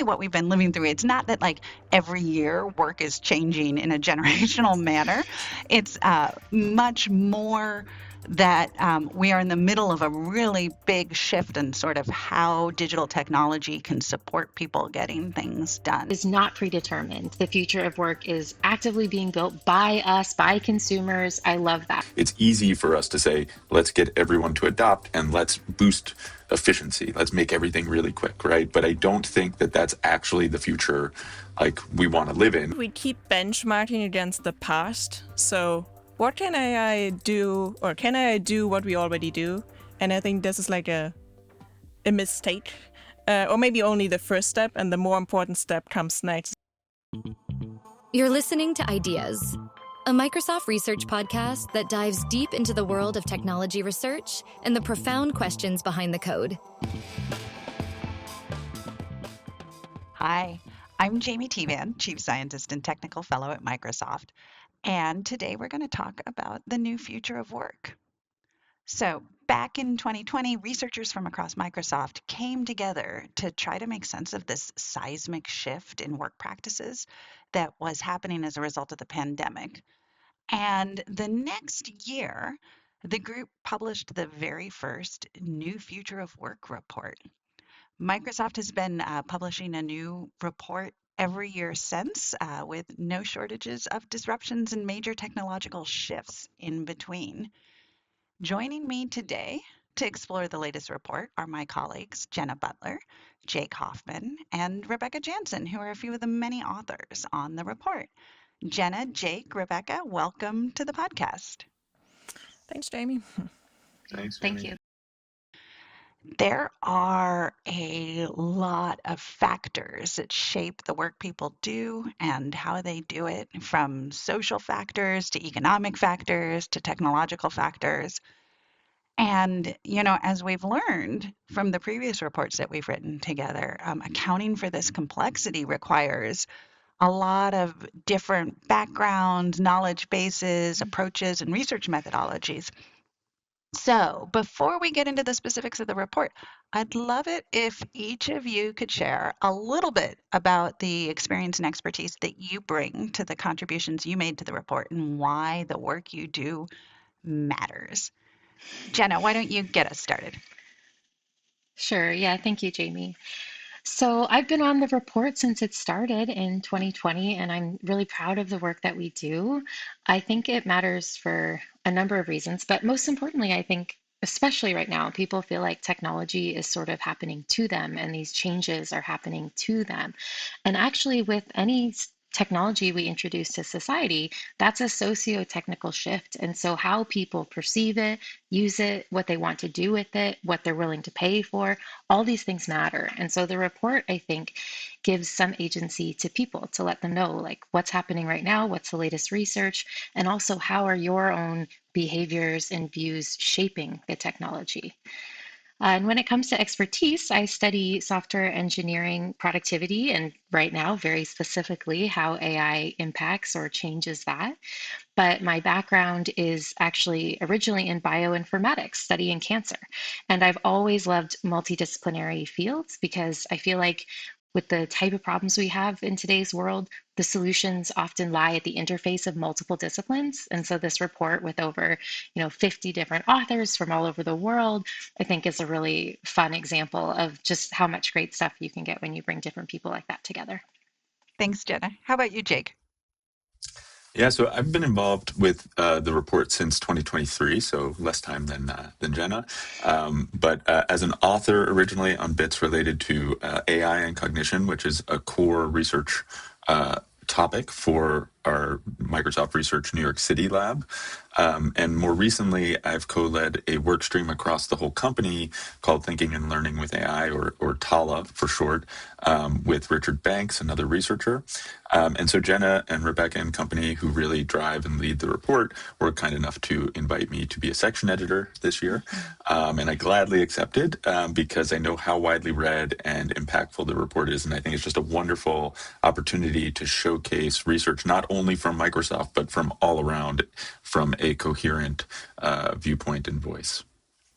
really what we've been living through. It's not that like every year work is changing in a generational manner. It's much more that we are in the middle of a really big shift in sort of how digital technology can support people getting things done. Is not predetermined. The future of work is actively being built by us, by consumers. I love that. It's easy for us to say, let's get everyone to adopt and let's boost efficiency. Let's make everything really quick, right? But I don't think that that's actually the future like we want to live in. We keep benchmarking against the past. So what can AI do, or can AI do what we already do? And I think this is like a mistake, or maybe only the first step, and the more important step comes next. You're listening to Ideas, a Microsoft research podcast that dives deep into the world of technology research and the profound questions behind the code. Hi, I'm Jaime Teevan, Chief Scientist and Technical Fellow at Microsoft. And today we're going to talk about the new future of work. So back in 2020, researchers from across Microsoft came together to try to make sense of this seismic shift in work practices that was happening as a result of the pandemic. And the next year, the group published the very first New Future of Work report. Microsoft has been publishing a new report every year since, with no shortages of disruptions and major technological shifts in between. Joining me today to explore the latest report are my colleagues Jenna Butler, Jake Hofman, and Rebecca Janssen, who are a few of the many authors on the report. Jenna, Jake, Rebecca, welcome to the podcast. Thanks, Jamie. Thanks. Thank you. There are a lot of factors that shape the work people do and how they do it, from social factors to economic factors to technological factors. And, as we've learned from the previous reports that we've written together, accounting for this complexity requires a lot of different backgrounds, knowledge bases, approaches, and research methodologies. So before we get into the specifics of the report, I'd love it if each of you could share a little bit about the experience and expertise that you bring to the contributions you made to the report and why the work you do matters. Jenna, why don't you get us started? Sure. Yeah. Thank you, Jamie. So I've been on the report since it started in 2020, and I'm really proud of the work that we do. I think it matters for a number of reasons, but most importantly, I think, especially right now, people feel like technology is sort of happening to them, and these changes are happening to them. And actually, with any technology we introduce to society, that's a socio-technical shift. And so how people perceive it, use it, what they want to do with it, what they're willing to pay for, all these things matter. And so the report, I think, gives some agency to people to let them know, like, what's happening right now, what's the latest research, and also how are your own behaviors and views shaping the technology. And when it comes to expertise, I study software engineering productivity, and right now, very specifically, how AI impacts or changes that. But my background is actually originally in bioinformatics, studying cancer. And I've always loved multidisciplinary fields because I feel like with the type of problems we have in today's world, the solutions often lie at the interface of multiple disciplines. And so this report with over 50 different authors from all over the world, I think is a really fun example of just how much great stuff you can get when you bring different people like that together. Thanks, Jenna. How about you, Jake? Yeah, so I've been involved with the report since 2023, so less time than Jenna. But as an author originally on bits related to AI and cognition, which is a core research topic for our Microsoft Research New York City lab. And more recently, I've co-led a work stream across the whole company called Thinking and Learning with AI, or TALA for short, with Richard Banks, another researcher. And so Jenna and Rebecca and company, who really drive and lead the report, were kind enough to invite me to be a section editor this year. And I gladly accepted because I know how widely read and impactful the report is. And I think it's just a wonderful opportunity to showcase research, not only from Microsoft, but from all around, from a coherent viewpoint and voice.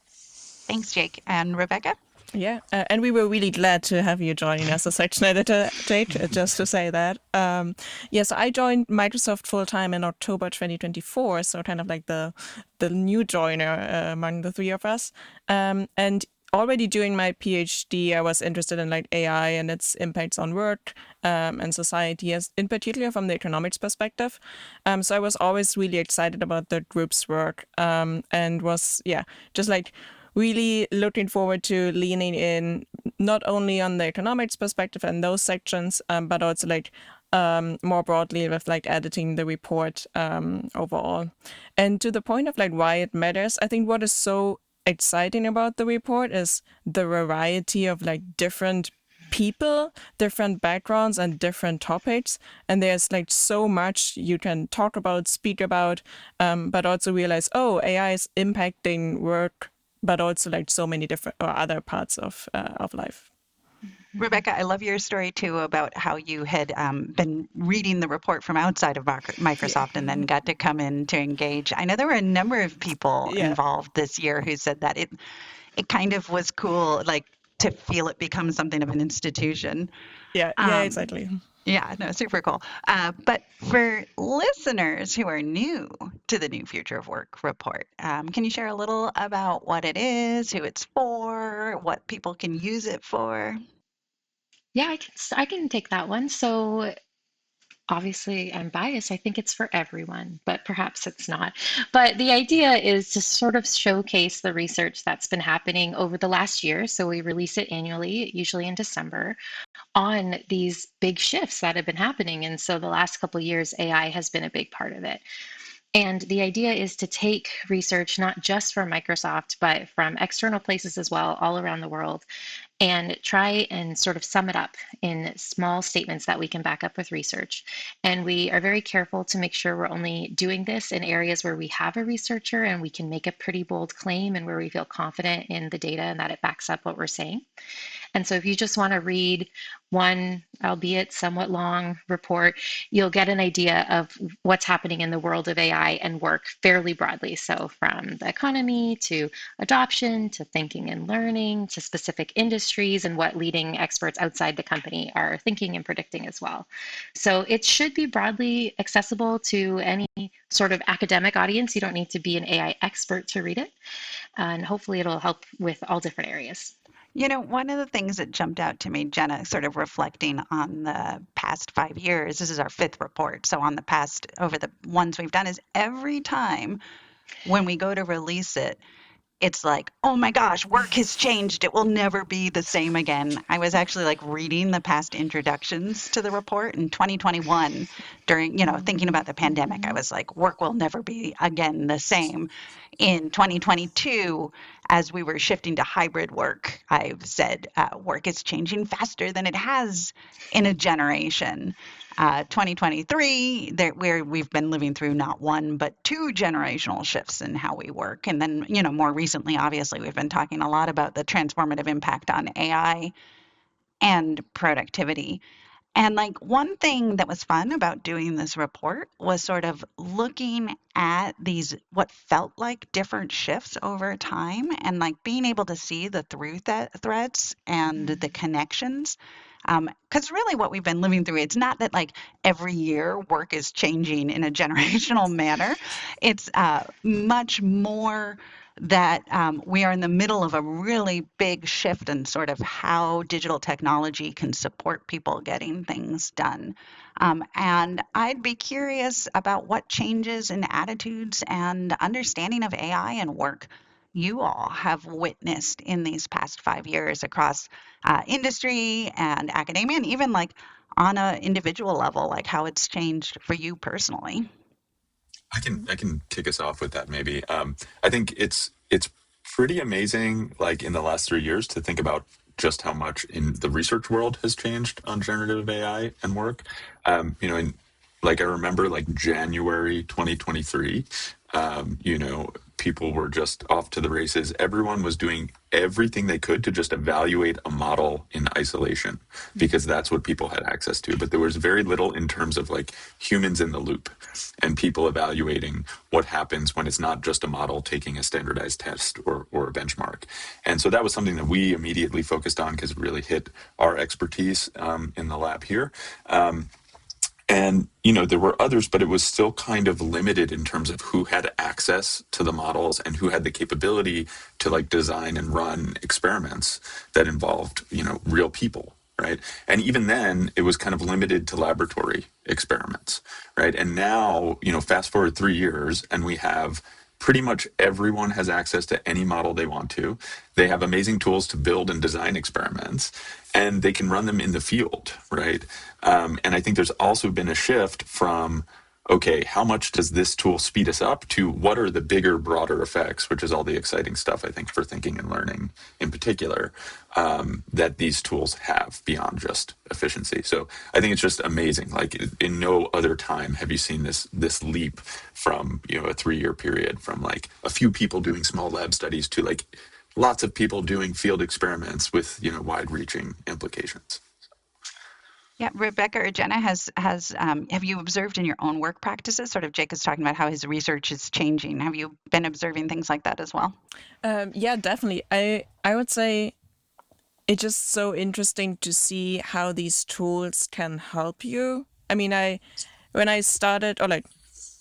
Thanks, Jake. And Rebecca? Yeah, and we were really glad to have you joining us as section editor, Jade, just to say that. Yes, I joined Microsoft full-time in October 2024, so kind of like the new joiner among the three of us. And already during my PhD, I was interested in like AI and its impacts on work and society, as in particular from the economics perspective. So I was always really excited about the group's work and was, just like really looking forward to leaning in not only on the economics perspective and those sections, but also like more broadly with like editing the report overall. And to the point of like why it matters, I think what is so exciting about the report is the variety of like different people, different backgrounds, and different topics. And there's like so much you can talk about, speak about, but also realize, oh, AI is impacting work, but also like so many different or other parts of life. Rebecca, I love your story too about how you had been reading the report from outside of Yeah. Microsoft and then got to come in to engage. I know there were a number of people Yeah. involved this year who said that it kind of was cool, like to feel it become something of an institution. Yeah. Yeah. Um, Exactly. yeah, no, super cool. But for listeners who are new to the New Future of Work report, can you share a little about what it is, who it's for, what people can use it for? Yeah, I can take that one. So obviously, I'm biased. I think it's for everyone, but perhaps it's not. But the idea is to sort of showcase the research that's been happening over the last year. So we release it annually, usually in December, on these big shifts that have been happening. And so the last couple of years, AI has been a big part of it. And the idea is to take research not just from Microsoft, but from external places as well, all around the world, and try and sort of sum it up in small statements that we can back up with research. And we are very careful to make sure we're only doing this in areas where we have a researcher and we can make a pretty bold claim and where we feel confident in the data and that it backs up what we're saying. And so if you just want to read one, albeit somewhat long report, you'll get an idea of what's happening in the world of AI and work fairly broadly. So from the economy to adoption to thinking and learning to specific industries and what leading experts outside the company are thinking and predicting as well. So it should be broadly accessible to any sort of academic audience. You don't need to be an AI expert to read it. And hopefully it'll help with all different areas. You know, one of the things that jumped out to me, Jenna, sort of reflecting on the past 5 years, this is our fifth report. So on the past, over the ones we've done, is every time when we go to release it, it's like, oh my gosh, work has changed. It will never be the same again. I was actually like reading the past introductions to the report in 2021 during, thinking about the pandemic. I was like, work will never be again the same. In 2022, as we were shifting to hybrid work, I've said work is changing faster than it has in a generation. 2023, where we've been living through not one, but two generational shifts in how we work. And then, more recently, obviously, we've been talking a lot about the transformative impact on AI and productivity. And like one thing that was fun about doing this report was sort of looking at these what felt like different shifts over time and like being able to see the threads and the connections. Because really what we've been living through, it's not that like every year work is changing in a generational manner. It's much more that we are in the middle of a really big shift in sort of how digital technology can support people getting things done. And I'd be curious about what changes in attitudes and understanding of AI and work you all have witnessed in these past 5 years across industry and academia, and even like on an individual level, like how it's changed for you personally. I can kick us off with that maybe. I think it's pretty amazing, like in the last 3 years, to think about just how much in the research world has changed on generative AI and work. In like I remember like January 2023, people were just off to the races. Everyone was doing everything they could to just evaluate a model in isolation because that's what people had access to. But there was very little in terms of like humans in the loop and people evaluating what happens when it's not just a model taking a standardized test or a benchmark. And so that was something that we immediately focused on because it really hit our expertise in the lab here. And, there were others, but it was still kind of limited in terms of who had access to the models and who had the capability to like design and run experiments that involved, real people. Right. And even then it was kind of limited to laboratory experiments. Right. And now, fast forward 3 years and we have pretty much everyone has access to any model they want to. They have amazing tools to build and design experiments, and they can run them in the field, right? And I think there's also been a shift from, okay, how much does this tool speed us up to what are the bigger, broader effects, which is all the exciting stuff, I think, for thinking and learning in particular, that these tools have beyond just efficiency. So I think it's just amazing. Like in no other time have you seen this leap from, a 3-year period from like a few people doing small lab studies to like lots of people doing field experiments with, wide-reaching implications. Yeah, Rebecca or Jenna have you observed in your own work practices? Sort of Jake is talking about how his research is changing. Have you been observing things like that as well? Yeah, definitely. I would say it's just so interesting to see how these tools can help you. I mean, when I started, or like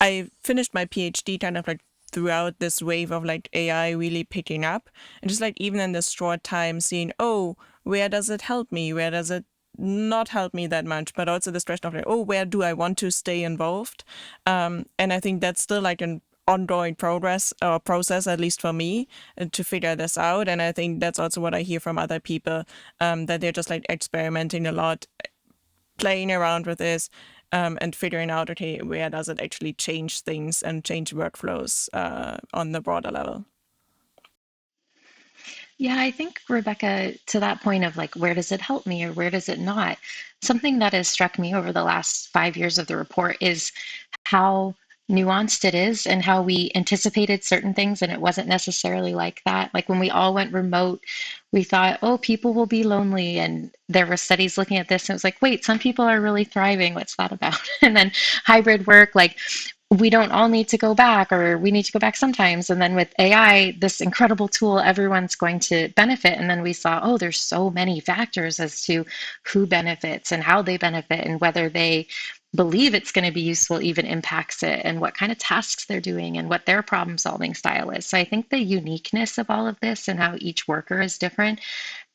I finished my PhD kind of like throughout this wave of like AI really picking up, and just like even in this short time seeing, oh, where does it help me? Where does it not help me that much? But also this question of like, oh, where do I want to stay involved? And I think that's still like an ongoing progress or process, at least for me, to figure this out. And I think that's also what I hear from other people, that they're just like experimenting a lot, playing around with this, and figuring out, okay, where does it actually change things and change workflows on the broader level. Yeah, I think, Rebecca, to that point of like, where does it help me or where does it not? Something that has struck me over the last 5 years of the report is how nuanced it is and how we anticipated certain things and it wasn't necessarily like that. Like when we all went remote, we thought, oh, people will be lonely. And there were studies looking at this and it was like, wait, some people are really thriving. What's that about? And then hybrid work, like we don't all need to go back or we need to go back sometimes. And then with AI, this incredible tool, everyone's going to benefit. And then we saw, oh, there's so many factors as to who benefits and how they benefit and whether they believe it's going to be useful even impacts it and what kind of tasks they're doing and what their problem solving style is. So I think the uniqueness of all of this and how each worker is different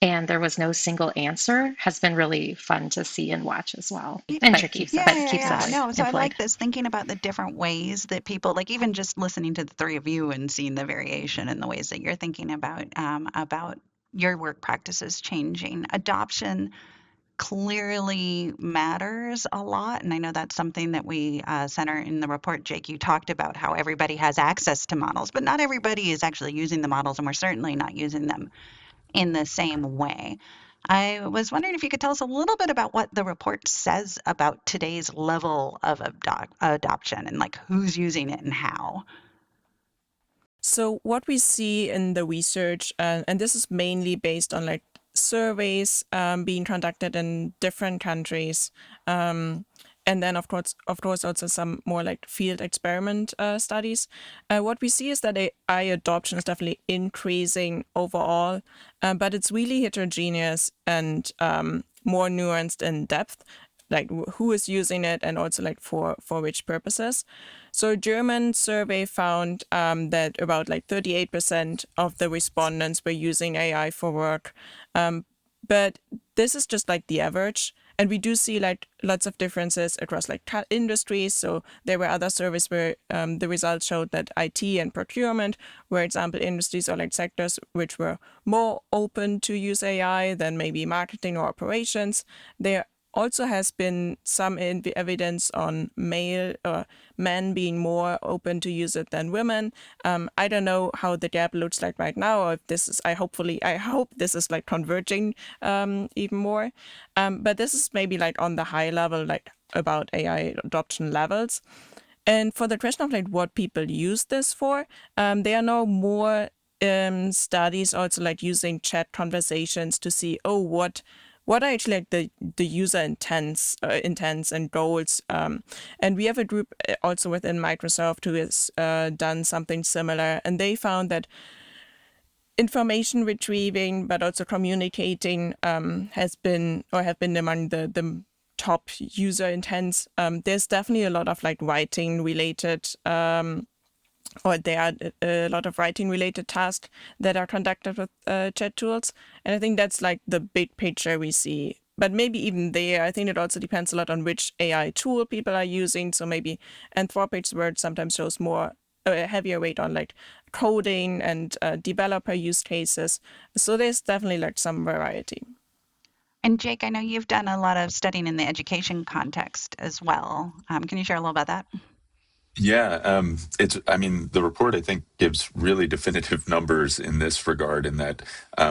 and there was no single answer has been really fun to see and watch as well, and tricky, Yeah, but yeah, keeps yeah. us No, so I employed. like this thinking about the different ways that people, like even just listening to the three of you and seeing the variation in the ways that you're thinking about your work practices changing. Adoption clearly matters a lot, and I know that's something that we center in the report. Jake, you talked about how everybody has access to models, but not everybody is actually using the models, and we're certainly not using them in the same way. I was wondering if you could tell us a little bit about what the report says about today's level of adoption and like who's using it and how. So what we see in the research, and this is mainly based on like surveys being conducted in different countries, and then of course, also some more like field experiment studies. What we see is that AI adoption is definitely increasing overall, but it's really heterogeneous and more nuanced in depth, like who is using it and also like for which purposes. So a German survey found that about like 38% of the respondents were using AI for work. But this is just like the average. And we do see like lots of differences across like industries. So there were other surveys where the results showed that IT and procurement were example industries or like sectors which were more open to use AI than maybe marketing or operations. There also has been some evidence on male or men being more open to use it than women. I don't know how the gap looks like right now, or if this is, I hope this is like converging even more. But this is maybe like on the high level, like about AI adoption levels. And for the question of like what people use this for, there are now more studies also like using chat conversations to see, oh, what are actually like the user intents and goals. And we have a group also within Microsoft who has done something similar, and they found that information retrieving, but also communicating have been among the top user intents. There's definitely a lot of like writing related, or there are a lot of writing related tasks that are conducted with chat tools. And I think that's like the big picture we see. But maybe even there, I think it also depends a lot on which AI tool people are using. So maybe Anthropic's word sometimes shows more a heavier weight on like coding and developer use cases. So there's definitely like some variety. And Jake, I know you've done a lot of studying in the education context as well. Can you share a little about that? Yeah, I mean, the report, I think, gives really definitive numbers in this regard, in that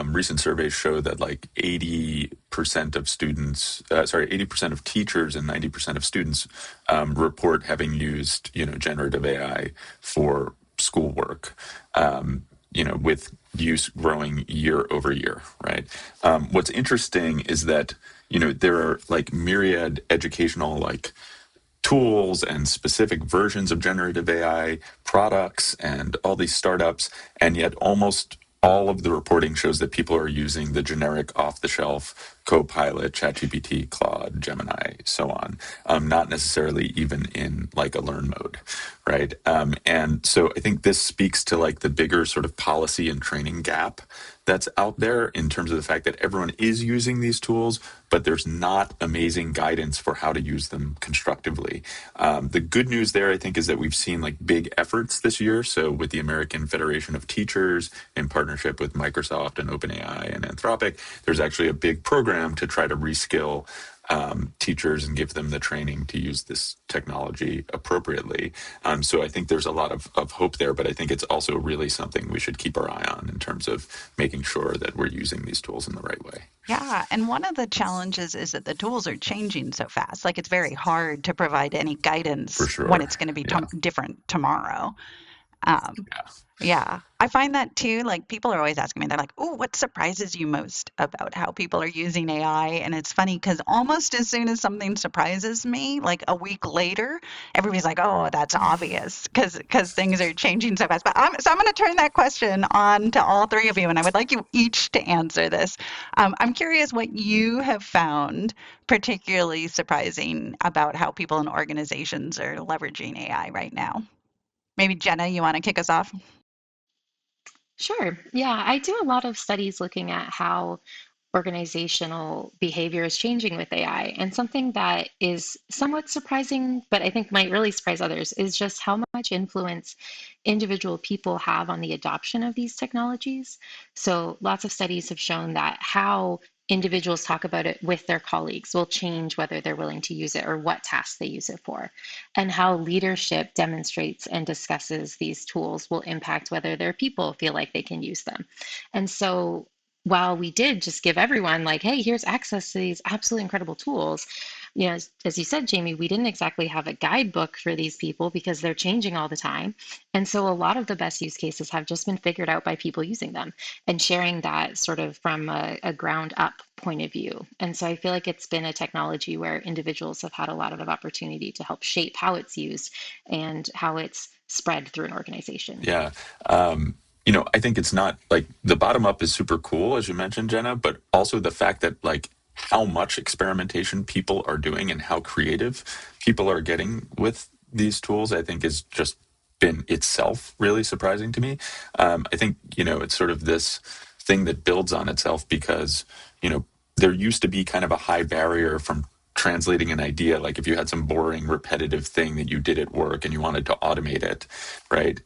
recent surveys show that like 80% of students, 80% of teachers and 90% of students report having used, generative AI for schoolwork, with use growing year over year, right? What's interesting is that, there are like myriad educational like tools and specific versions of generative AI products and all these startups, and yet almost all of the reporting shows that people are using the generic off-the-shelf Copilot, ChatGPT, Claude, Gemini, so on, not necessarily even in like a learn mode, right? And so I think this speaks to like the bigger sort of policy and training gap that's out there, in terms of the fact that everyone is using these tools, but there's not amazing guidance for how to use them constructively. The good news there, I think, is that we've seen like big efforts this year. So with the American Federation of Teachers, in partnership with Microsoft and OpenAI and Anthropic, there's actually a big program to try to reskill teachers and give them the training to use this technology appropriately. So I think there's a lot of hope there, but I think it's also really something we should keep our eye on in terms of making sure that we're using these tools in the right way. Yeah, and one of the challenges is that the tools are changing so fast. Like it's very hard to provide any For guidance when sure. it's going to be Yeah. different tomorrow. Um, Yeah. yeah, I find that too. Like people are always asking me, they're like, "Oh, what surprises you most about how people are using AI?" And it's funny because almost as soon as something surprises me, like a week later, everybody's like, "Oh, that's obvious," because things are changing so fast. But I'm going to turn that question on to all three of you, and I would like you each to answer this. I'm curious what you have found particularly surprising about how people and organizations are leveraging AI right now. Maybe Jenna, you want to kick us off? Sure. Yeah, I do a lot of studies looking at how organizational behavior is changing with AI. And something that is somewhat surprising, but I think might really surprise others, is just how much influence individual people have on the adoption of these technologies. So lots of studies have shown that how individuals talk about it with their colleagues will change whether they're willing to use it or what tasks they use it for. And how leadership demonstrates and discusses these tools will impact whether their people feel like they can use them. And so while we did just give everyone like, hey, here's access to these absolutely incredible tools, as you said, Jamie, we didn't exactly have a guidebook for these people because they're changing all the time. And so a lot of the best use cases have just been figured out by people using them and sharing that sort of from a ground up point of view. And so I feel like it's been a technology where individuals have had a lot of opportunity to help shape how it's used and how it's spread through an organization. Yeah. I think it's not like the bottom up is super cool, as you mentioned, Jenna, but also the fact that like how much experimentation people are doing and how creative people are getting with these tools, I think is just been itself really surprising to me. I think, it's sort of this thing that builds on itself because, there used to be kind of a high barrier from translating an idea. Like if you had some boring, repetitive thing that you did at work and you wanted to automate it, right?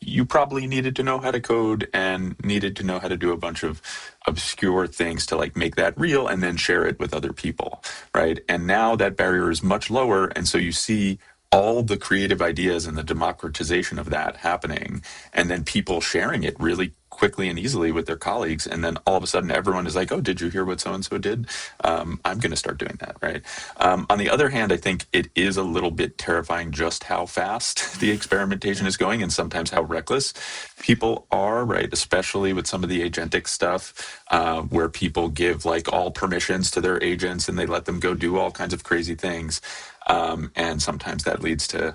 You probably needed to know how to code and needed to know how to do a bunch of obscure things to like make that real and then share it with other people, right? And now that barrier is much lower. And so you see all the creative ideas and the democratization of that happening, and then people sharing it really quickly and easily with their colleagues. And then all of a sudden, everyone is like, oh, did you hear what so-and-so did? I'm going to start doing that, right? On the other hand, I think it is a little bit terrifying just how fast the experimentation is going and sometimes how reckless people are, right? Especially with some of the agentic stuff where people give like all permissions to their agents and they let them go do all kinds of crazy things. And sometimes that leads to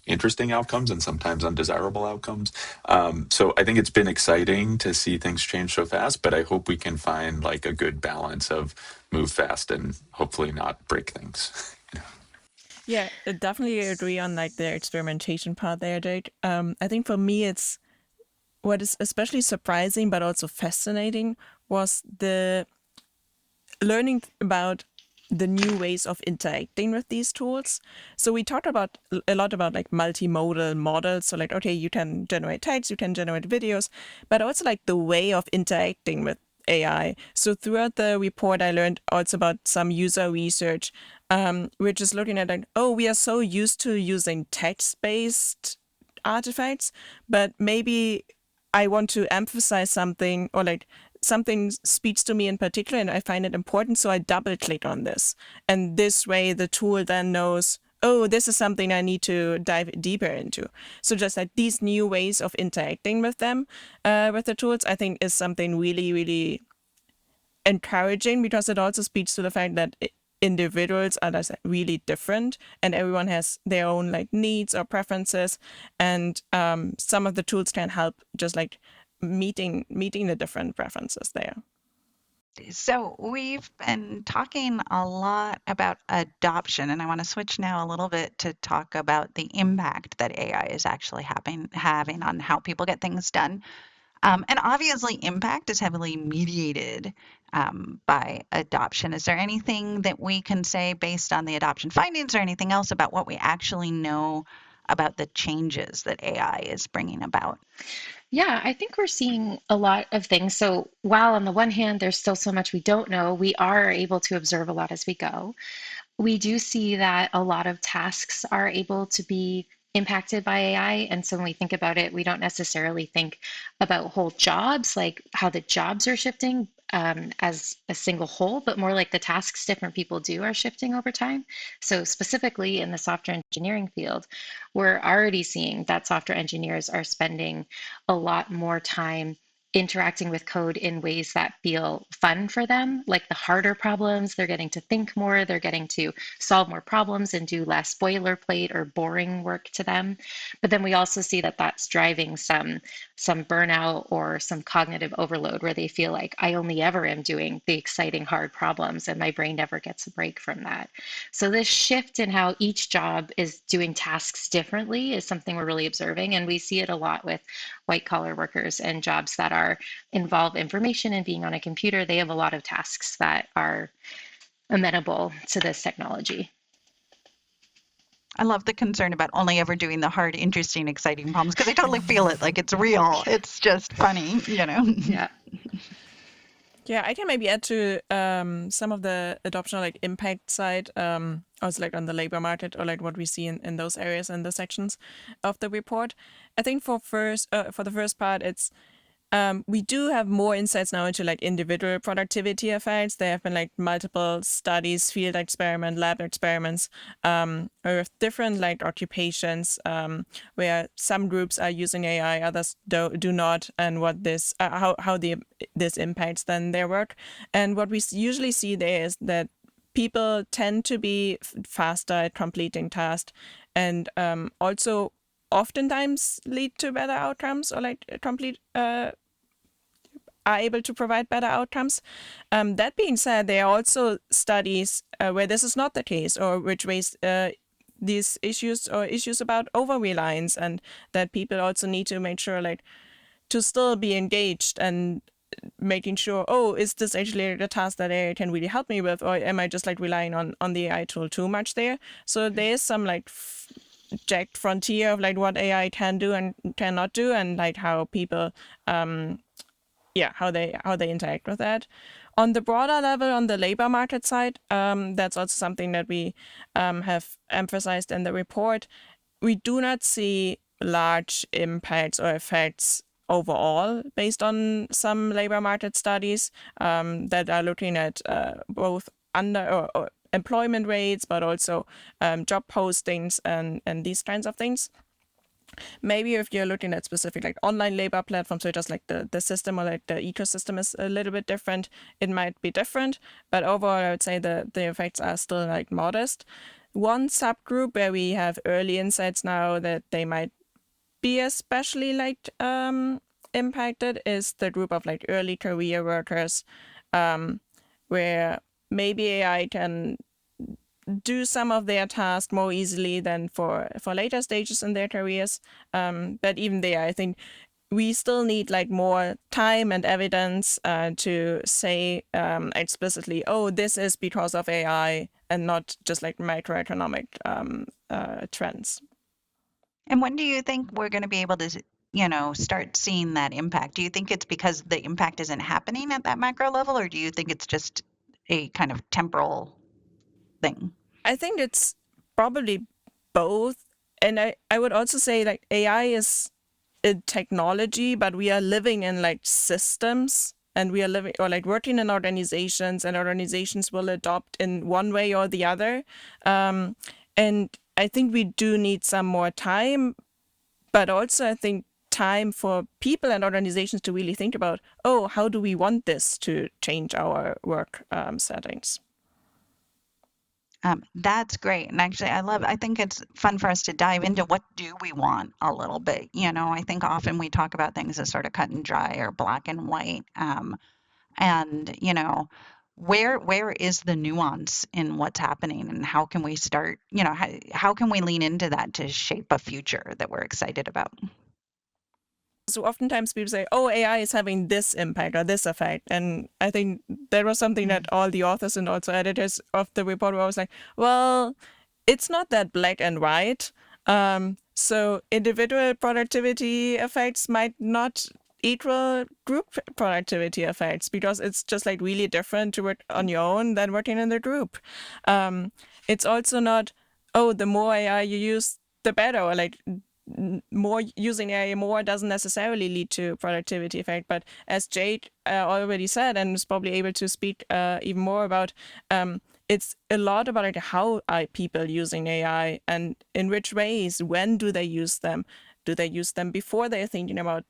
interesting outcomes and sometimes undesirable outcomes. So I think it's been exciting to see things change so fast, but I hope we can find like a good balance of move fast and hopefully not break things. Yeah, I definitely agree on like the experimentation part there, Jake. I think for me, it's what is especially surprising but also fascinating was the learning about the new ways of interacting with these tools. So we talked about a lot about like multimodal models. So like, okay, you can generate text, you can generate videos, but also like the way of interacting with AI. So throughout the report, I learned also about some user research, which is looking at like, oh, we are so used to using text-based artifacts, but maybe I want to emphasize something or like something speaks to me in particular and I find it important, so I double click on this. And this way the tool then knows, oh, this is something I need to dive deeper into. So just like these new ways of interacting with them, with the tools, I think is something really, really encouraging because it also speaks to the fact that individuals are just really different and everyone has their own like needs or preferences, and some of the tools can help just like meeting the different preferences there. So we've been talking a lot about adoption, and I want to switch now a little bit to talk about the impact that AI is actually having on how people get things done. And obviously, impact is heavily mediated by adoption. Is there anything that we can say based on the adoption findings or anything else about what we actually know about the changes that AI is bringing about? Yeah, I think we're seeing a lot of things. So while on the one hand, there's still so much we don't know, we are able to observe a lot as we go. We do see that a lot of tasks are able to be impacted by AI. And so when we think about it, we don't necessarily think about whole jobs, like how the jobs are shifting as a single whole, but more like the tasks different people do are shifting over time. So specifically in the software engineering field, we're already seeing that software engineers are spending a lot more time interacting with code in ways that feel fun for them, like the harder problems. They're getting to think more, they're getting to solve more problems and do less boilerplate or boring work to them. But then we also see that that's driving some burnout or some cognitive overload where they feel like I only ever am doing the exciting hard problems and my brain never gets a break from that. So this shift in how each job is doing tasks differently is something we're really observing, and we see it a lot with white collar workers and jobs that involve information and being on a computer. They have a lot of tasks that are amenable to this technology. I love the concern about only ever doing the hard, interesting, exciting problems because I totally feel it like it's real. It's just funny, you know? Yeah. Yeah, I can maybe add to some of the adoption like impact side, also like on the labor market or like what we see in those areas and the sections of the report. I think for the first part, it's we do have more insights now into like individual productivity effects. There have been like multiple studies, field experiment, lab experiments, with different like occupations, where some groups are using AI, others do not, and what this this impacts then their work. And what we usually see there is that people tend to be faster at completing tasks, and also oftentimes lead to better outcomes or like complete are able to provide better outcomes. That being said, there are also studies where this is not the case, or which raise these issues or issues about over reliance, and that people also need to make sure like to still be engaged and making sure, oh, is this actually the task that AI can really help me with, or am I just like relying on the AI tool too much there? So there is some like jagged frontier of like what AI can do and cannot do, and like how people how they interact with that. On the broader level, on the labor market side, that's also something that we have emphasized in the report. We do not see large impacts or effects overall based on some labor market studies that are looking at both or employment rates, but also job postings and these kinds of things. Maybe if you're looking at specific like online labor platforms, so just like the system or like the ecosystem is a little bit different, it might be different. But overall, I would say the effects are still like modest. One subgroup where we have early insights now that they might be especially like impacted is the group of like early career workers, where maybe AI can do some of their tasks more easily than for later stages in their careers. But even there, I think we still need like more time and evidence to say explicitly, oh, this is because of AI, and not just like macroeconomic trends. And when do you think we're going to be able to, start seeing that impact? Do you think it's because the impact isn't happening at that macro level, or do you think it's just a kind of temporal thing? I think it's probably both. And I would also say like AI is a technology, but we are living in like systems, and we are living or like working in organizations, and organizations will adopt in one way or the other. And I think we do need some more time, but also I think time for people and organizations to really think about, oh, how do we want this to change our work settings? That's great. And actually, I think it's fun for us to dive into what do we want a little bit. I think often we talk about things as sort of cut and dry or black and white. And, where is the nuance in what's happening, and how can we start, how can we lean into that to shape a future that we're excited about? So oftentimes people say, oh, AI is having this impact or this effect. And I think there was something that all the authors and also editors of the report were always like, well, it's not that black and white. So individual productivity effects might not equal group productivity effects, because it's just like really different to work on your own than working in the group. It's also not, oh, the more AI you use, the better, or like more using AI more doesn't necessarily lead to productivity effect. But as Jade already said, and is probably able to speak even more about, it's a lot about like how are people using AI and in which ways, when do they use them? Do they use them before they're thinking about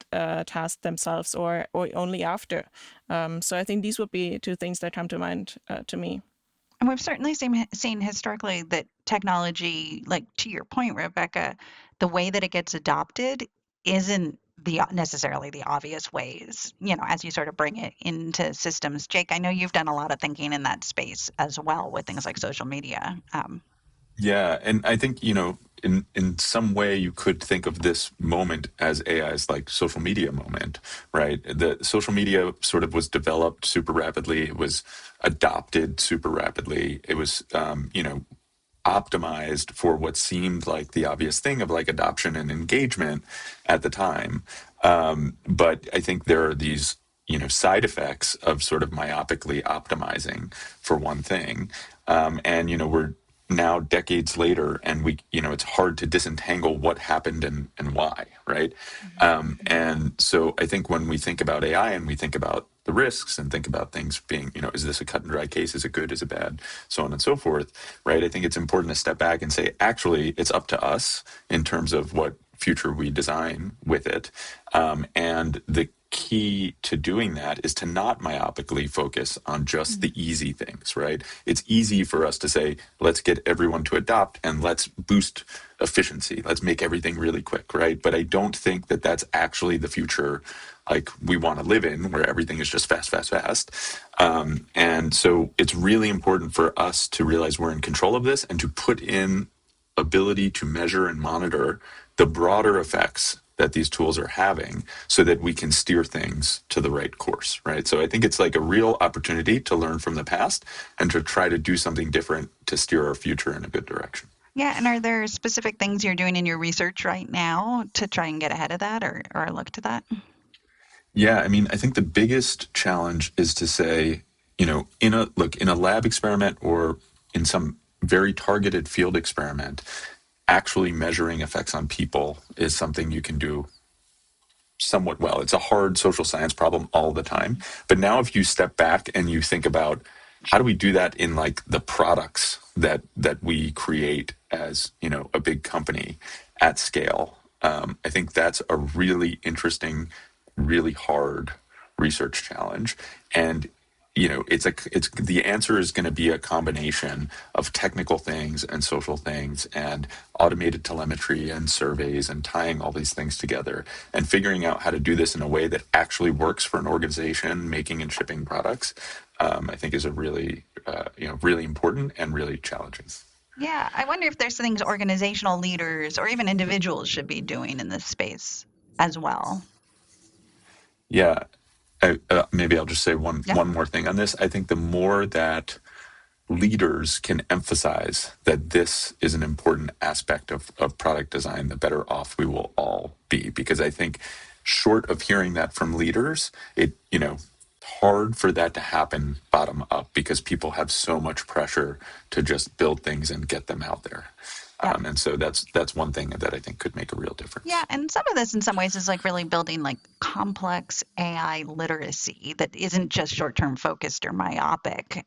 tasks themselves, or only after? So I think these would be two things that come to mind to me. And we've certainly seen historically that technology, like to your point, Rebecca, the way that it gets adopted isn't necessarily the obvious ways, as you sort of bring it into systems. Jake, I know you've done a lot of thinking in that space as well with things like social media. Yeah, and I think, in some way you could think of this moment as AI's like social media moment, right? The social media sort of was developed super rapidly. It was adopted super rapidly. It was, optimized for what seemed like the obvious thing of like adoption and engagement at the time. But I think there are these, side effects of sort of myopically optimizing for one thing. And, we're now decades later, and it's hard to disentangle what happened and why, right? And so I think when we think about AI and we think about the risks and think about things being, is this a cut and dry case? Is it good? Is it bad? So on and so forth, right? I think it's important to step back and say, actually, it's up to us in terms of what future we design with it. And the key to doing that is to not myopically focus on just the easy things, right? It's easy for us to say, let's get everyone to adopt and let's boost efficiency. Let's make everything really quick, right? But I don't think that that's actually the future like we want to live in, where everything is just fast, fast, fast. And so it's really important for us to realize we're in control of this and to put in ability to measure and monitor the broader effects that these tools are having so that we can steer things to the right course, right? So I think it's like a real opportunity to learn from the past and to try to do something different to steer our future in a good direction. Yeah, and are there specific things you're doing in your research right now to try and get ahead of that, or look to that? Yeah, I mean, I think the biggest challenge is to say, in a lab experiment or in some very targeted field experiment, actually measuring effects on people is something you can do somewhat well. It's a hard social science problem all the time. But now if you step back and you think about how do we do that in like the products that we create as, you know, a big company at scale, I think that's a really interesting, really hard research challenge. And you know, it's the answer is going to be a combination of technical things and social things and automated telemetry and surveys and tying all these things together and figuring out how to do this in a way that actually works for an organization making and shipping products. I think is a really really important and really challenging. Yeah, I wonder if there's things organizational leaders or even individuals should be doing in this space as well. Yeah, maybe I'll just say one Yeah. one more thing on this. I think the more that leaders can emphasize that this is an important aspect of product design, the better off we will all be. Because I think short of hearing that from leaders, hard for that to happen bottom up because people have so much pressure to just build things and get them out there. Yeah. And so that's one thing that I think could make a real difference. Yeah, and some of this in some ways is like really building like complex AI literacy that isn't just short-term focused or myopic.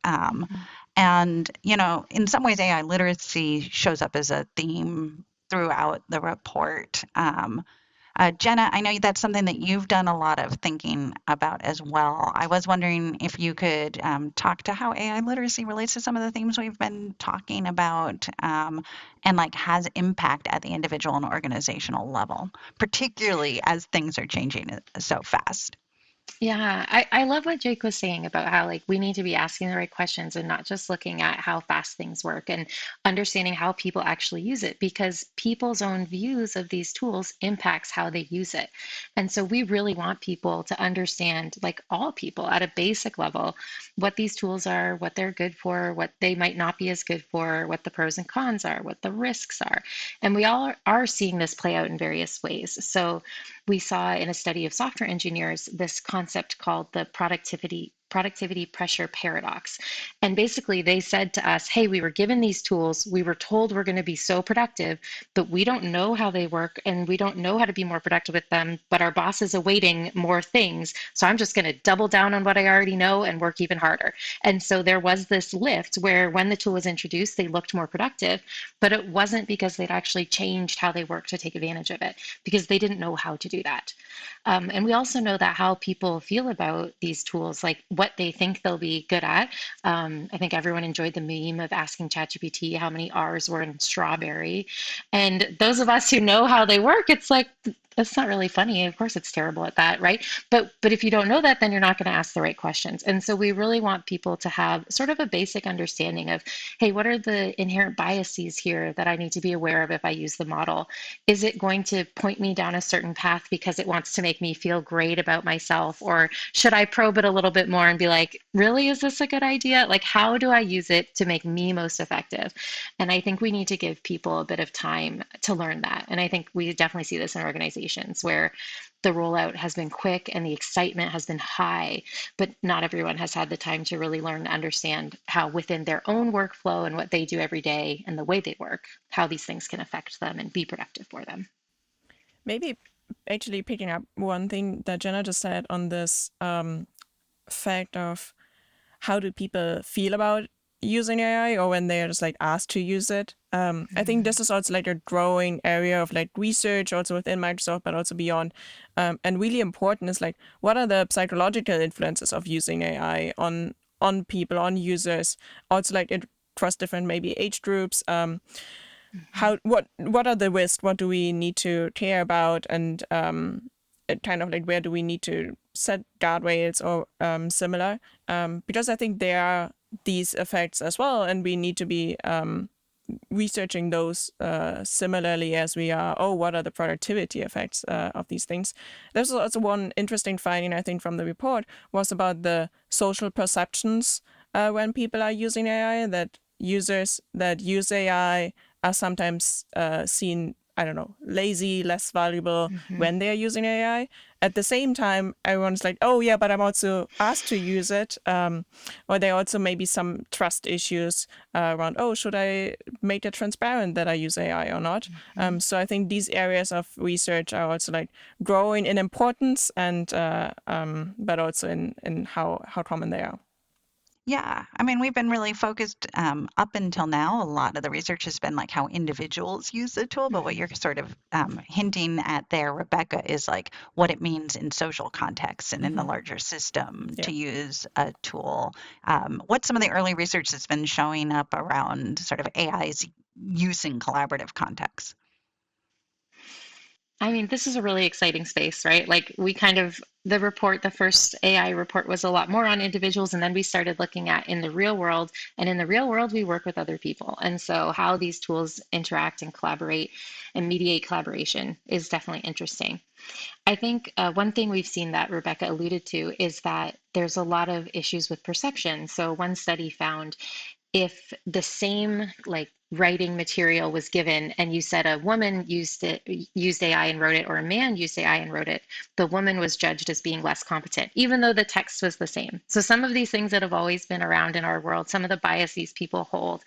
And, you know, in some ways AI literacy shows up as a theme throughout the report. Jenna, I know that's something that you've done a lot of thinking about as well. I was wondering if you could talk to how AI literacy relates to some of the themes we've been talking about and like has impact at the individual and organizational level, particularly as things are changing so fast. Yeah, I love what Jake was saying about how like we need to be asking the right questions and not just looking at how fast things work and understanding how people actually use it because people's own views of these tools impacts how they use it. And so we really want people to understand, like all people at a basic level, what these tools are, what they're good for, what they might not be as good for, what the pros and cons are, what the risks are. And we all are seeing this play out in various ways. So we saw in a study of software engineers this concept called the productivity pressure paradox. And basically, they said to us, hey, we were given these tools. We were told we're going to be so productive, but we don't know how they work and we don't know how to be more productive with them. But our boss is awaiting more things. So I'm just going to double down on what I already know and work even harder. And so there was this lift where when the tool was introduced, they looked more productive, but it wasn't because they'd actually changed how they work to take advantage of it, because they didn't know how to do that. And we also know that how people feel about these tools, like what they think they'll be good at. I think everyone enjoyed the meme of asking ChatGPT how many R's were in strawberry. And those of us who know how they work, it's like, that's not really funny. Of course, it's terrible at that, right? But if you don't know that, then you're not going to ask the right questions. And so we really want people to have sort of a basic understanding of, hey, what are the inherent biases here that I need to be aware of if I use the model? Is it going to point me down a certain path because it wants to make me feel great about myself? Or should I probe it a little bit more and be like, really, is this a good idea? Like, how do I use it to make me most effective? And I think we need to give people a bit of time to learn that. And I think we definitely see this in organizations where the rollout has been quick and the excitement has been high, but not everyone has had the time to really learn and understand how within their own workflow and what they do every day and the way they work, how these things can affect them and be productive for them. Maybe actually picking up one thing that Jenna just said on this fact of how do people feel about using AI or when they're just like asked to use it. I think this is also like a growing area of like research also within Microsoft, but also beyond. And really important is like, what are the psychological influences of using AI on people, on users? Also like across different maybe age groups. What are the risks? What do we need to care about? And kind of like where do we need to set guardrails or similar? Because I think there are these effects as well, and we need to be researching those similarly as we are, what are the productivity effects of these things? There's also one interesting finding, I think, from the report was about the social perceptions when people are using AI, that users that use AI are sometimes seen, I don't know, lazy, less valuable when they're using AI. At the same time, everyone's like, oh yeah, but I'm also asked to use it. Or there are also maybe some trust issues around, should I make it transparent that I use AI or not. So I think these areas of research are also like growing in importance and but also in how common they are. Yeah, I mean, we've been really focused up until now. A lot of the research has been like how individuals use the tool, but what you're sort of hinting at there, Rebecca, is like what it means in social contexts and in the larger system Yeah. to use a tool. What's some of the early research that's been showing up around sort of AI's use in collaborative contexts? I mean, this is a really exciting space, right? Like the first AI report was a lot more on individuals, and then we started looking at in the real world. And in the real world, we work with other people. And so how these tools interact and collaborate and mediate collaboration is definitely interesting. I think one thing we've seen that Rebecca alluded to is that there's a lot of issues with perception. So one study found if the same like writing material was given and you said a woman used AI and wrote it, or a man used AI and wrote it, the woman was judged as being less competent, even though the text was the same. So some of these things that have always been around in our world, some of the biases people hold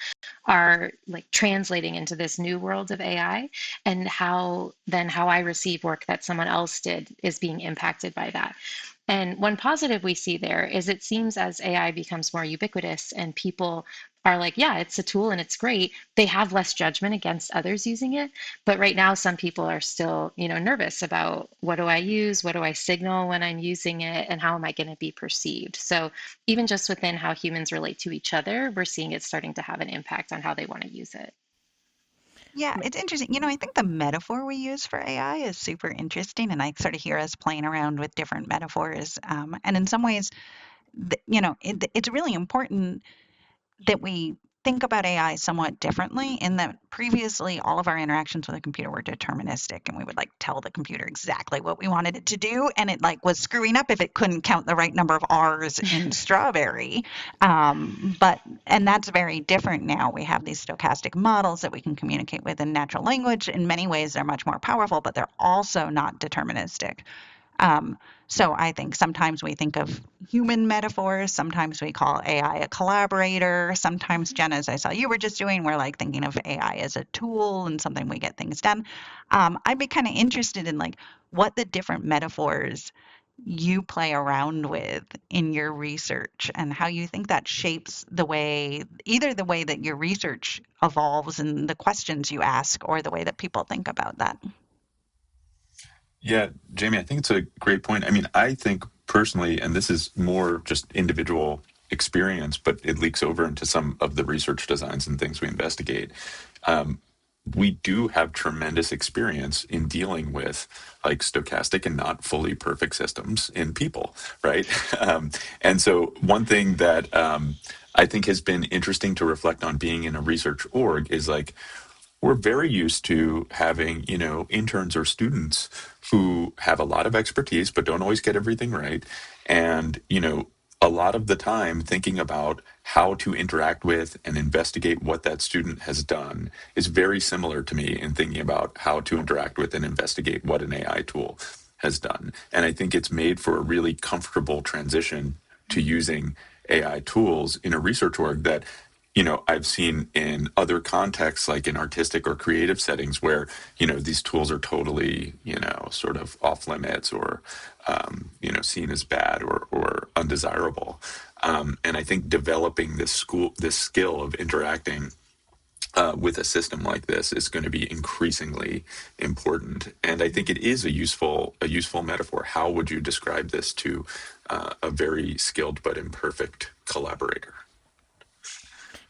are like translating into this new world of AI, and how I receive work that someone else did is being impacted by that. And one positive we see there is it seems as AI becomes more ubiquitous and people are like, yeah, it's a tool and it's great, they have less judgment against others using it. But right now, some people are still, nervous about what do I use? What do I signal when I'm using it? And how am I going to be perceived? So even just within how humans relate to each other, we're seeing it starting to have an impact on how they want to use it. Yeah, it's interesting. I think the metaphor we use for AI is super interesting, and I sort of hear us playing around with different metaphors. And in some ways, it's really important that we think about AI somewhat differently in that previously all of our interactions with a computer were deterministic, and we would like tell the computer exactly what we wanted it to do, and it like was screwing up if it couldn't count the right number of R's in strawberry. And that's very different now. We have these stochastic models that we can communicate with in natural language. In many ways, they're much more powerful, but they're also not deterministic. Um, so I think sometimes we think of human metaphors, sometimes we call AI a collaborator, sometimes, Jenna, as I saw you were just doing, we're like thinking of AI as a tool and something we get things done. I'd be kind of interested in like what the different metaphors you play around with in your research and how you think that shapes either the way that your research evolves and the questions you ask or the way that people think about that. Yeah, Jamie, I think it's a great point. I mean, I think personally, and this is more just individual experience, but it leaks over into some of the research designs and things we investigate. Um, we do have tremendous experience in dealing with like stochastic and not fully perfect systems in people, right? And so one thing that I think has been interesting to reflect on being in a research org is like we're very used to having, interns or students who have a lot of expertise but don't always get everything right. And, a lot of the time thinking about how to interact with and investigate what that student has done is very similar to me in thinking about how to interact with and investigate what an AI tool has done. And I think it's made for a really comfortable transition to using AI tools in a research org that I've seen in other contexts, like in artistic or creative settings, where, these tools are totally, sort of off limits or, seen as bad or undesirable. And I think developing this skill of interacting with a system like this is going to be increasingly important. And I think it is a useful metaphor. How would you describe this to a very skilled but imperfect collaborator?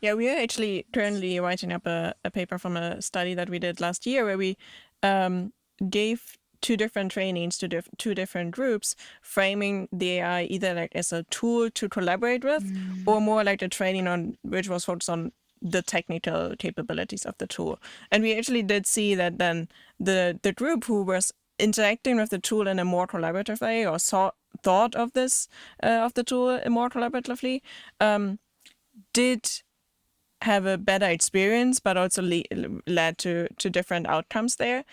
Yeah, we are actually currently writing up a paper from a study that we did last year where we gave two different trainings to two different groups, framing the AI either like as a tool to collaborate with or more like a training on which was focused on the technical capabilities of the tool. And we actually did see that then the group who was interacting with the tool in a more collaborative way or thought of this of the tool more collaboratively did have a better experience, but also led to different outcomes there.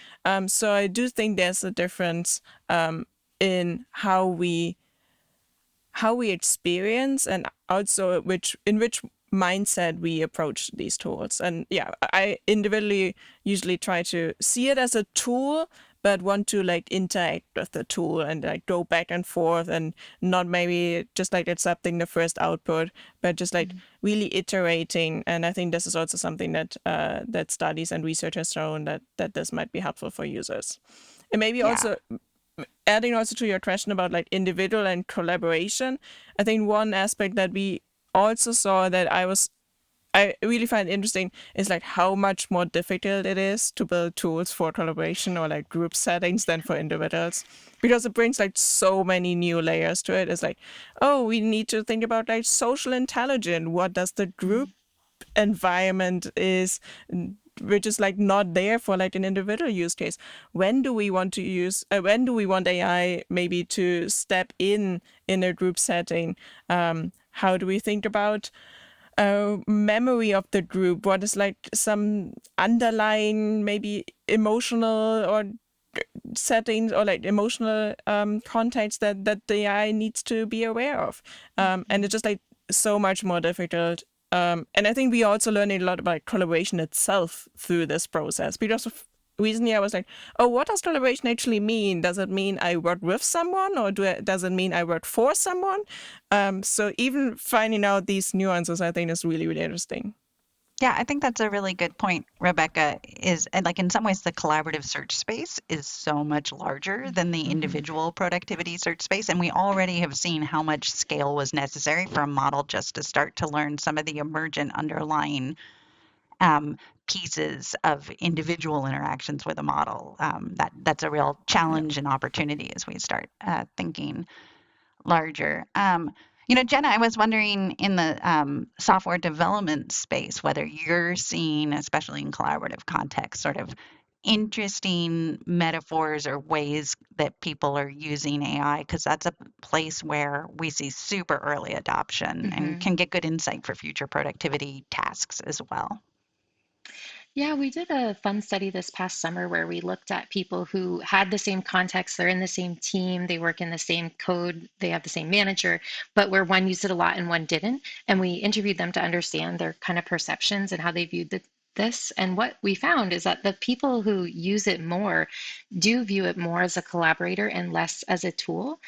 So I do think there's a difference in how we experience and also in which mindset we approach these tools. And yeah, I individually usually try to see it as a tool, but want to like interact with the tool and like go back and forth, and not maybe just like accepting the first output, but just like really iterating. And I think this is also something that that studies and research has shown that this might be helpful for users. And maybe Yeah. also adding also to your question about like individual and collaboration, I think one aspect that we also saw that I really find interesting is like how much more difficult it is to build tools for collaboration or like group settings than for individuals, because it brings like so many new layers to it. It's like, oh, we need to think about like social intelligence. What does the group environment is, which is like not there for like an individual use case. When do we want to use, when do we want AI maybe to step in a group setting? How do we think about memory of the group? What is like some underlying maybe emotional or settings or like emotional context that the AI needs to be aware of? And it's just like so much more difficult. And I think we also learned a lot about collaboration itself through this process, because recently I was like, oh, what does collaboration actually mean? Does it mean I work with someone, or does it mean I work for someone? So even finding out these nuances, I think, is really, really interesting. Yeah, I think that's a really good point, Rebecca, and like in some ways the collaborative search space is so much larger than the individual productivity search space. And we already have seen how much scale was necessary for a model just to start to learn some of the emergent underlying pieces of individual interactions with a model. That's a real Yeah. challenge and opportunity as we start thinking larger. Jenna, I was wondering in the software development space whether you're seeing, especially in collaborative context, sort of interesting metaphors or ways that people are using AI, because that's a place where we see super early adoption and can get good insight for future productivity tasks as well. Yeah, we did a fun study this past summer where we looked at people who had the same context, they're in the same team, they work in the same code, they have the same manager, but where one used it a lot and one didn't. And we interviewed them to understand their kind of perceptions and how they viewed this. And what we found is that the people who use it more do view it more as a collaborator and less as a tool.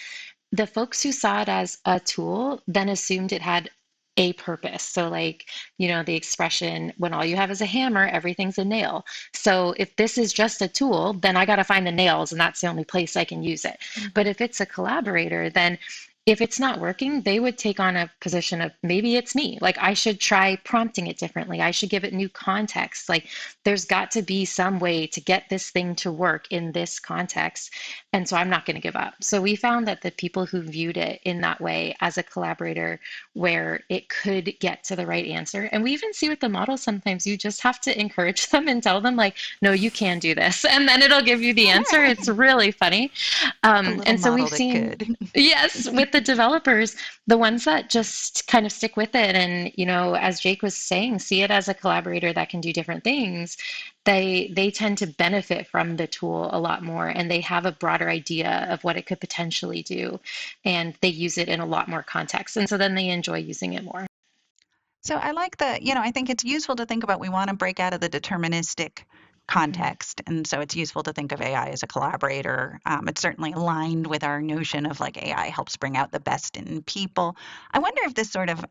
The folks who saw it as a tool then assumed it had a purpose. So, like, the expression, when all you have is a hammer, everything's a nail. So, if this is just a tool, then I got to find the nails, and that's the only place I can use it. But if it's a collaborator, then if it's not working, they would take on a position of maybe it's me. Like, I should try prompting it differently. I should give it new context. Like, there's got to be some way to get this thing to work in this context. And so I'm not going to give up. So we found that the people who viewed it in that way as a collaborator, where it could get to the right answer. And we even see with the model, sometimes you just have to encourage them and tell them, like, no, you can do this. And then it'll give you the answer. It's really funny. A little And so model we've that seen, could. yes, with the developers, the ones that just kind of stick with it and, as Jake was saying, see it as a collaborator that can do different things, they tend to benefit from the tool a lot more, and they have a broader idea of what it could potentially do, and they use it in a lot more context, and so then they enjoy using it more. So I like I think it's useful to think about, we want to break out of the deterministic context. And so it's useful to think of AI as a collaborator. It's certainly aligned with our notion of like AI helps bring out the best in people. I wonder if this sort of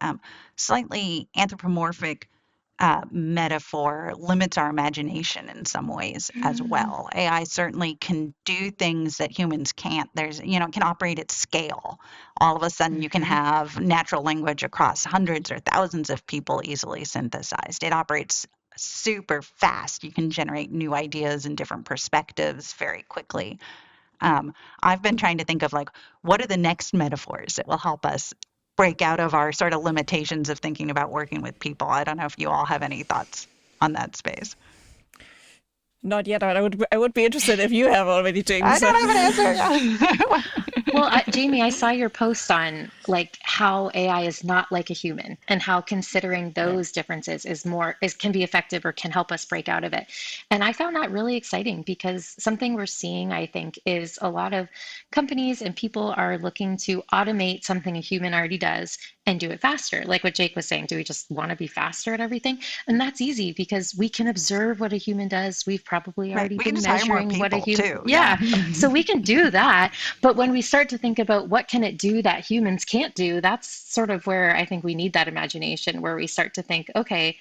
slightly anthropomorphic metaphor limits our imagination in some ways as well. AI certainly can do things that humans can't. It can operate at scale. All of a sudden, you can have natural language across hundreds or thousands of people easily synthesized. It operates super fast. You can generate new ideas and different perspectives very quickly. I've been trying to think of like, what are the next metaphors that will help us break out of our sort of limitations of thinking about working with people. I don't know if you all have any thoughts on that space. Not yet, but I would be interested if you have already, I James. don't have an answer. Well, Jamie, I saw your post on like how AI is not like a human, and how considering Yeah. those differences can be effective or can help us break out of it. And I found that really exciting, because something we're seeing, I think, is a lot of companies and people are looking to automate something a human already does and do it faster. Like what Jake was saying, do we just want to be faster at everything? And that's easy because we can observe what a human does. We've probably Right. already We can been just hire more measuring what a people human, too. Yeah. yeah. So we can do that. But when we start to think about what can it do that humans can't do, that's sort of where I think we need that imagination, where we start to think, okay,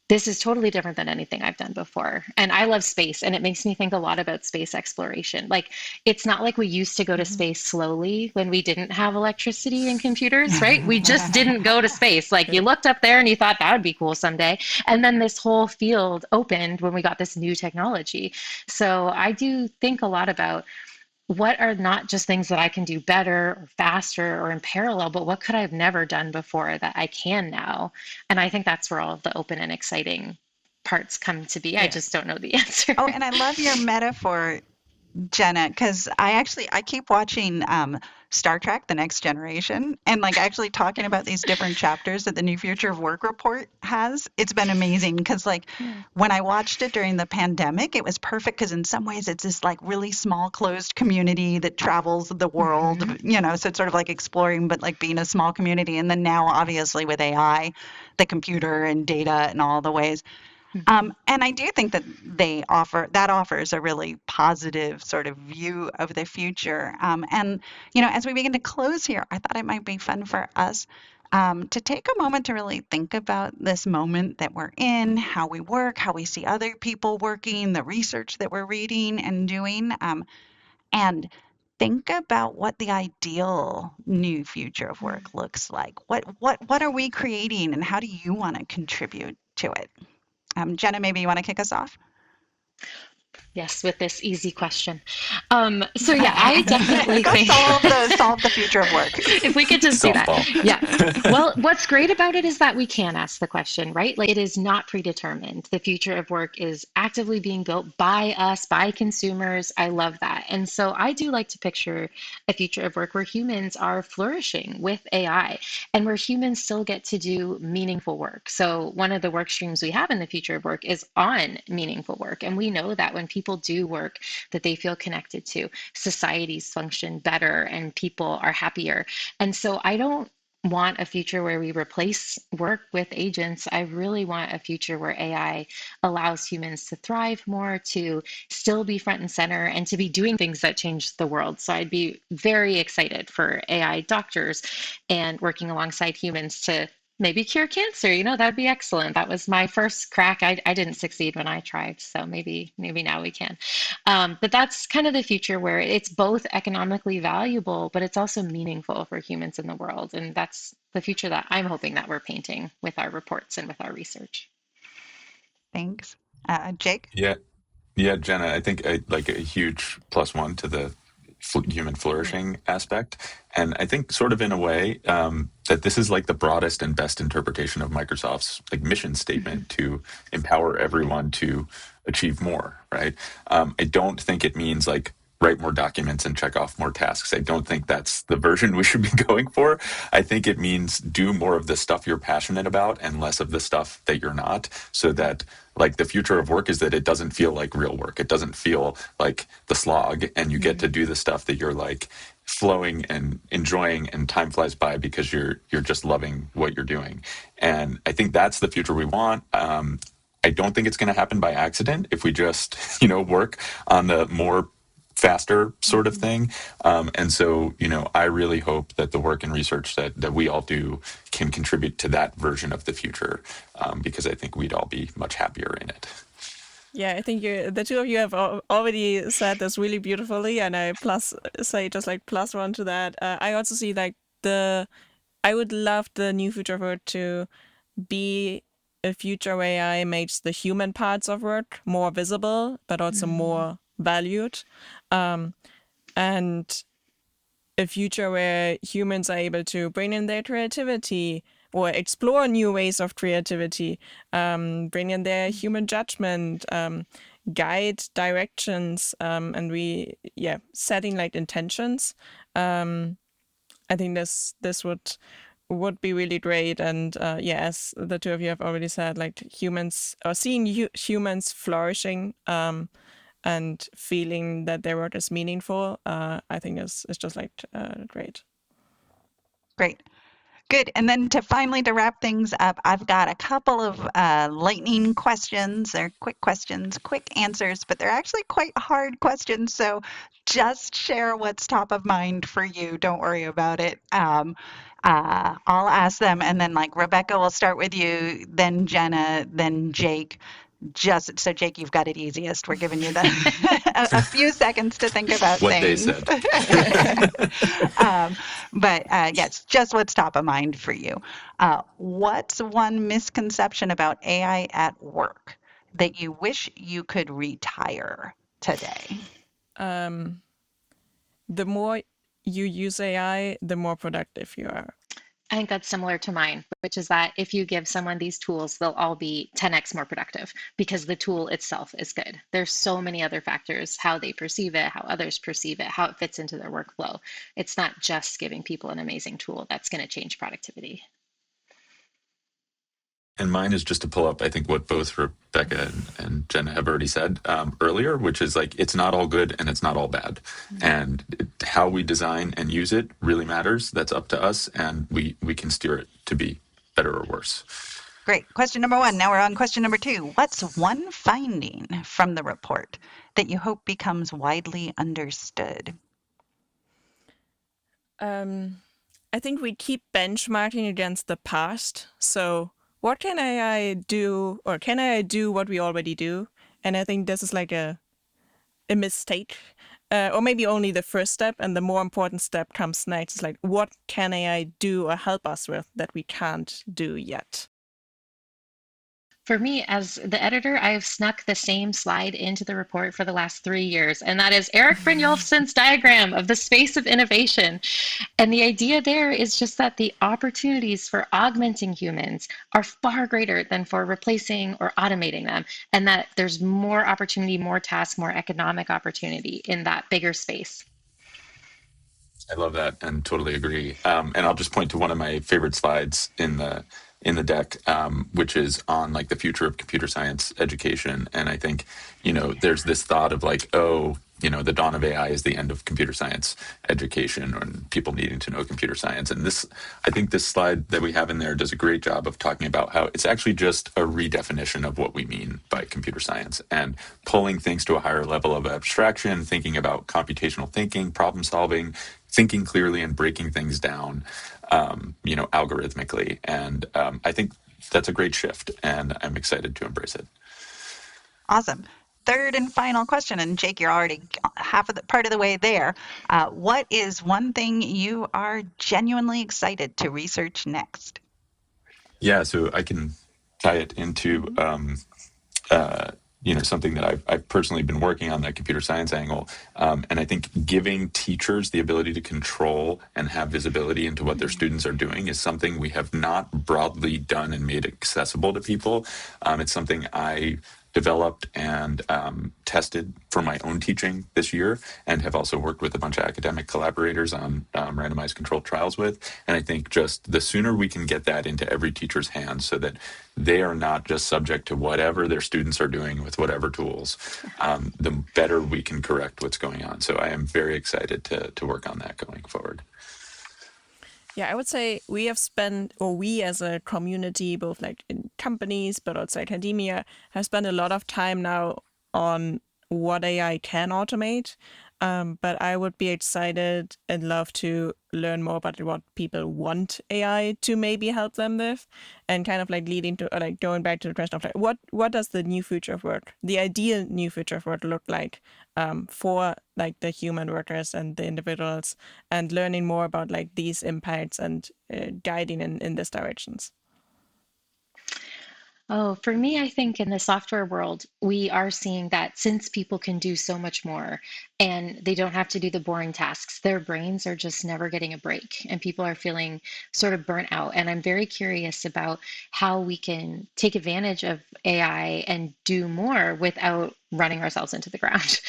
this is totally different than anything I've done before. And I love space, and it makes me think a lot about space exploration. Like, it's not like we used to go to space slowly when we didn't have electricity and computers, right? We just didn't go to space. Like, you looked up there and you thought that would be cool someday. And then this whole field opened when we got this new technology. So I do think a lot about what are not just things that I can do better or faster or in parallel, but what could I have never done before that I can now? And I think that's where all of the open and exciting parts come to be. I Yeah. just don't know the answer. Oh, and I love your metaphor, Jenna, because I keep watching Star Trek: The Next Generation, and like actually talking about these different chapters that the New Future of Work report has. It's been amazing because like Yeah. when I watched it during the pandemic, it was perfect because in some ways it's this like really small closed community that travels the world, Mm-hmm. so it's sort of like exploring, but like being a small community. And then now, obviously, with AI, the computer and data and all the ways. Mm-hmm. And I do think that offers a really positive sort of view of the future. And as we begin to close here, I thought it might be fun for us to take a moment to really think about this moment that we're in, how we work, how we see other people working, the research that we're reading and doing, and think about what the ideal new future of work looks like. What are we creating, and how do you want to contribute to it? Jenna, maybe you want to kick us off? Yes, with this easy question. So yeah, I definitely Go think solve the future of work. if we could just do that. Softball. Yeah. Well, what's great about it is that we can ask the question, right? Like it is not predetermined. The future of work is actively being built by us, by consumers. I love that. And so I do like to picture a future of work where humans are flourishing with AI and where humans still get to do meaningful work. So one of the work streams we have in the future of work is on meaningful work. And we know that when people do work that they feel connected to, societies function better and people are happier. And so I don't want a future where we replace work with agents. I really want a future where AI allows humans to thrive more, to still be front and center, and to be doing things that change the world. So I'd be very excited for AI doctors and working alongside humans to maybe cure cancer. That'd be excellent. That was my first crack. I didn't succeed when I tried, so maybe now we can. But that's kind of the future where it's both economically valuable, but it's also meaningful for humans in the world. And that's the future that I'm hoping that we're painting with our reports and with our research. Thanks. Jake? Yeah, yeah, Jenna, I think like a huge plus one to the human Yeah. flourishing aspect. And I think sort of in a way that this is like the broadest and best interpretation of Microsoft's like mission Mhm. statement to empower everyone to achieve more, right? I don't think it means like write more documents and check off more tasks. I don't think that's the version we should be going for. I think it means do more of the stuff you're passionate about and less of the stuff that you're not, so that like the future of work is that it doesn't feel like real work. It doesn't feel like the slog, and you get to do the stuff that you're like flowing and enjoying, and time flies by because you're just loving what you're doing. And I think that's the future we want. I don't think it's going to happen by accident if we just work on the more faster sort of Mhm. thing. And so, I really hope that the work and research that we all do can contribute to that version of the future, because I think we'd all be much happier in it. Yeah, I think the two of you have already said this really beautifully, and I say just like plus one to that. I also see like I would love the new future of work to be a future where AI makes the human parts of work more visible, but also Mhm. more valued, and a future where humans are able to bring in their creativity or explore new ways of creativity, bring in their human judgment, guide directions, and setting like intentions. I think this would be really great. And as the two of you have already said, like humans or seeing humans flourishing, and feeling that their work is meaningful, I think is just like great. Great. Good. And then to wrap things up, I've got a couple of lightning questions. They're quick questions, quick answers, but they're actually quite hard questions. So just share what's top of mind for you. Don't worry about it. I'll ask them, and then like Rebecca, will start with you, then Jenna, then Jake. Just so, Jake, you've got it easiest. We're giving you the a few seconds to think about What they things. said. um, but yes, just what's top of mind for you. What's one misconception about AI at work that you wish you could retire today? Um, the more you use AI, the more productive you are. I think that's similar to mine, which is that if you give someone these tools, they'll all be 10x more productive because the tool itself is good. There's so many other factors, how they perceive it, how others perceive it, how it fits into their workflow. It's not just giving people an amazing tool that's going to change productivity. And mine is just to pull up, I think, what both Rebecca and Jenna have already said earlier, which is like, it's not all good and it's not all bad. And how we design and use it really matters. That's up to us. And we can steer it to be better or worse. Great. Question number one. Now we're on question number two. What's one finding from the report that you hope becomes widely understood? I think we keep benchmarking against the past. So what can AI do, or can AI do what we already do? And I think this is like a mistake, or maybe only the first step. And the more important step comes next. It's like, what can AI do or help us with that we can't do yet? For me, as the editor, I have snuck the same slide into the report for the last 3 years, and that is Eric Brynjolfsson's diagram of the space of innovation. And the idea there is just that the opportunities for augmenting humans are far greater than for replacing or automating them, and that there's more opportunity, more tasks, more economic opportunity in that bigger space. I love that and totally agree. And I'll just point to one of my favorite slides in the deck, which is on like the future of computer science education. And I think, there's this thought of like, oh, the dawn of AI is the end of computer science education and people needing to know computer science. And I think this slide that we have in there does a great job of talking about how it's actually just a redefinition of what we mean by computer science and pulling things to a higher level of abstraction, thinking about computational thinking, problem solving, thinking clearly and breaking things down, algorithmically. And I think that's a great shift, and I'm excited to embrace it. Awesome. Third and final question, and Jake, you're already half of the part of the way there. What is one thing you are genuinely excited to research next? Yeah, so I can tie it into something that I've personally been working on, that computer science angle. And I think giving teachers the ability to control and have visibility into what their students are doing is something we have not broadly done and made accessible to people. It's something I developed and tested for my own teaching this year, and have also worked with a bunch of academic collaborators on randomized controlled trials with. And I think just the sooner we can get that into every teacher's hands so that they are not just subject to whatever their students are doing with whatever tools, the better we can correct what's going on. So I am very excited to work on that going forward. Yeah, I would say we have spent, or we as a community, both like in companies but also academia, have spent a lot of time now on what AI can automate. But I would be excited and love to learn more about what people want AI to maybe help them with, and kind of like leading to, or like going back to the question of like, what does the new future of work, the ideal new future of work look like for like the human workers and the individuals, and learning more about like these impacts and guiding in these directions. Oh, for me, I think in the software world, we are seeing that since people can do so much more and they don't have to do the boring tasks, their brains are just never getting a break and people are feeling sort of burnt out. And I'm very curious about how we can take advantage of AI and do more without running ourselves into the ground.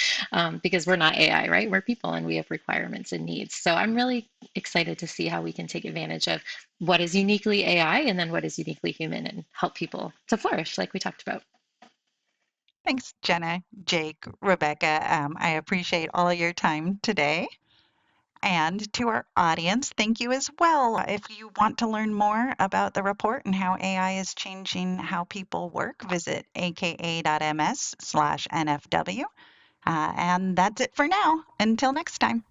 Because we're not AI, right? We're people and we have requirements and needs. So I'm really excited to see how we can take advantage of what is uniquely AI and then what is uniquely human and help people to flourish, like we talked about. Thanks, Jenna, Jake, Rebecca. I appreciate all your time today. And to our audience, thank you as well. If you want to learn more about the report and how AI is changing how people work, visit aka.ms/NFW. And that's it for now. Until next time.